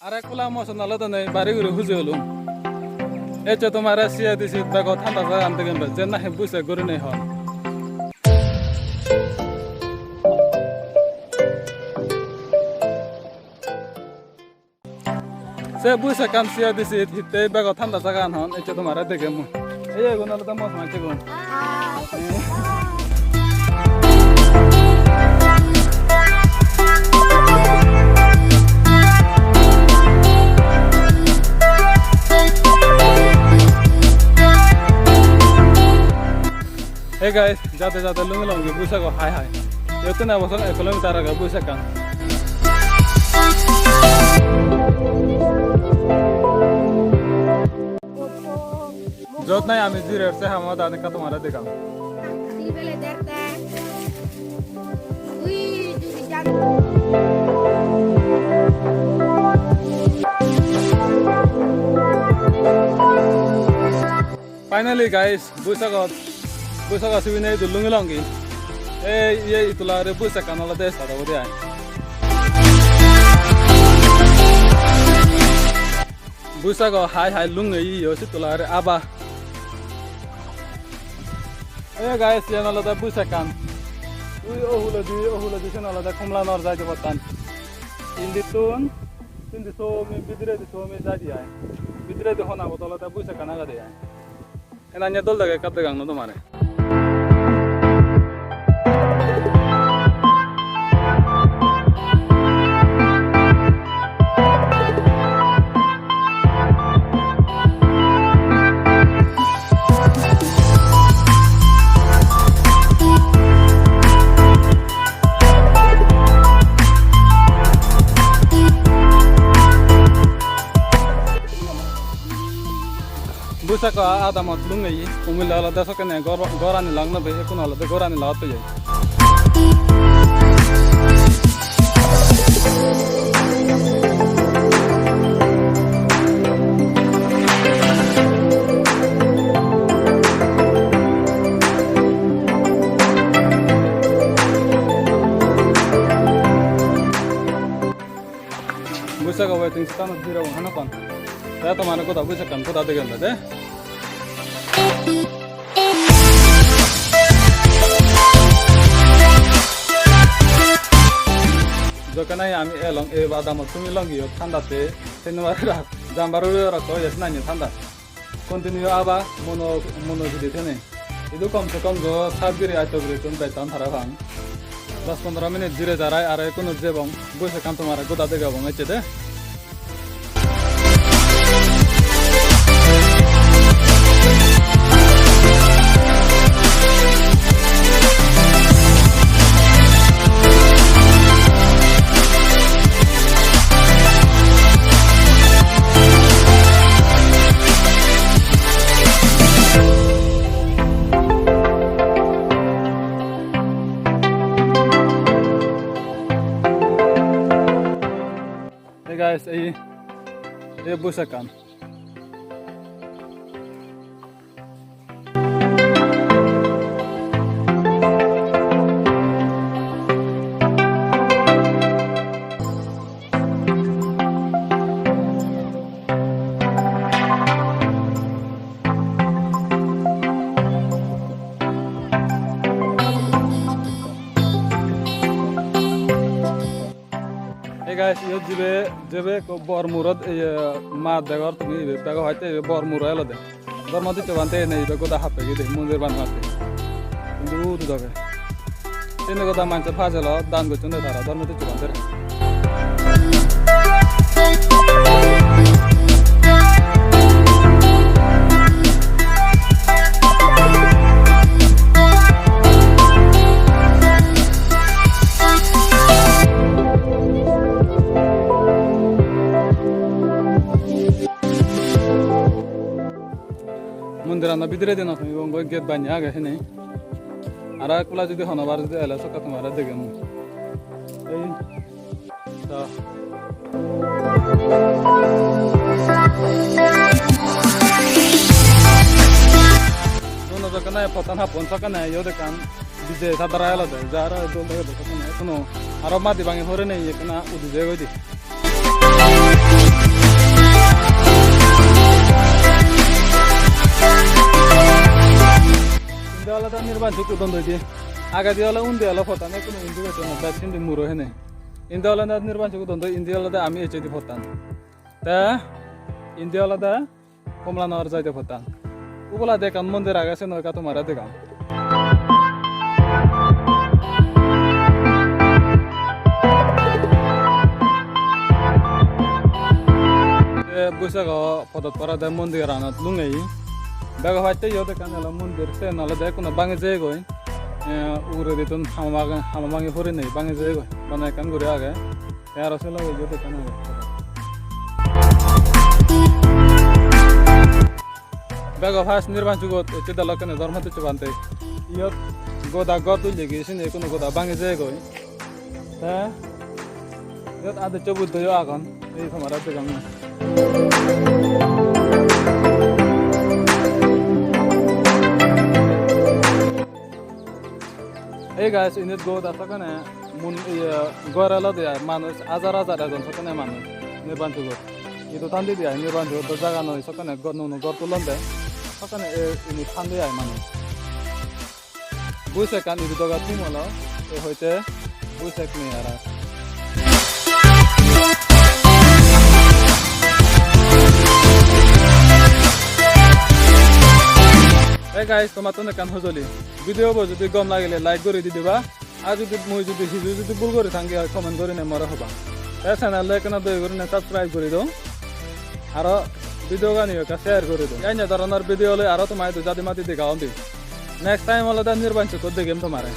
আরে কোলা মশন আলাদা নেই বাড়ি ঘুরে খুঁজে হলো এতে তোমার CADC বেগত ঠান্ডা জায়গা আনতে গেলে যে না বুইসেক গরি নেই হন সে বুইসেক কান CADC হিতে বেগত ঠান্ডা জায়গা আনহন এতে তোমার দেখে মু এই গুণ আলাদা মশ মানছে গুণ Hey guys, jate lungi longi Buisek ko hi. Yote na bosong 1 kilometer aga Buisek kan. Jot nahi ami zire se hama dane ka tumhara dekha. Sibele dekte. Ui, jugi jan. Finally guys, Buisek asibin ay lungi longi. Ye itulah re Buisek kan ala desa ada udah. Buisek ko hi lungi yo situlah re aba. Guys, yan ala da Buisek kan. Ui ohula di sana ala da kumla nor jaga batan. Indi so mi bidre di so mi jadi ay. Bidre di hona botala da Buisek kan aga de ay. Enaknya dol daga kat dagang no tomare. Buisek ko ada mat lungi umil ala desa kan gorani langna be ekun ala de gorani laat pe Buisek ko waiting stand up dira hana kon saya tomare ko da Buisek kan ko da degem de Jokan ay ami elong bada mo tumi longi yo tanda te senwara jambaru ro ko yesna ni tanda continue aba mono jidi thene idu kom se kom go sabgiri aito gre tun betan thara bang 10-15 minute jire jarai are kono jebong Buisek kan tomara goda dega bong echede guys, Buisek kan. Guys, yo jebe ko bor murad ma degar tumi bego hoite bor mura elo de dor mati chobante nei bego da hape ge de mundir ban mate du doge tene ko da manche phajalo dan go chunde dara dor mati chobante Mundiran na bidre din ako yung get banya aga hene ara kula jodi honabar jodi ala so ka tomara degem ei ta nono da kana patana ponsa kana yo de kan bije sadara ala de jara do de kana kono ara ma di bangi hore nei kana udu je godi নির্বাচন কুদন দই দি আগা দি হলে উন্দি হলে ফতান কোনো ইন্দি গেছে না bat সিন্দি মুরো হেনে ইন্দি হলে নির্বাচন কুদন দই ইন্দি হলে আমি এচে দি ফতান তা ইন্দি হলে কমলা নগর যাইতে ফতান ওগুলা দেখান মন্দির আগাছে নয়কা তোমার দেখাম Buisek podat parada mondir anat lungai daga hatte yo dekan ala mondir se nala de kuna bangi jegoi ure ditun hamamangi hore nei bangi jegoi banai kan gori age yar asela yo dekan ala daga has nirban jugot chida lokane dharmate chubante yo goda gotu legi sine kuna goda bangi jegoi ta yo ade chobud yo agon ei samara dekan Hey guys, ini go da sakane mun gorala dia manus azar ajon sakane manus nirbantu go itu tandi dia nirbantu to jaga no sakane go no gor tulonde sakane ini tandi ai manus Buisek kan itu doga timolo hoite Buisek ni ara Hey guys, তোমার তো কান হজলি video যদি গম লাগিলে like করে দি দিবা আর যদি মই যদি হিজু যদি ভুল করে থাকি কমেন্ট করে নে মরা হবা এই চ্যানেল লাইক না দই করে না সাবস্ক্রাইব করে দাও আর ভিডিও গানি কা শেয়ার করে দাও এই না ধরনের ভিডিও হলে আর তোমায় তো জাদি মাতি দেখাও দি নেক্সট টাইম হলো দা নির্বাচন করতে গেম তোমারে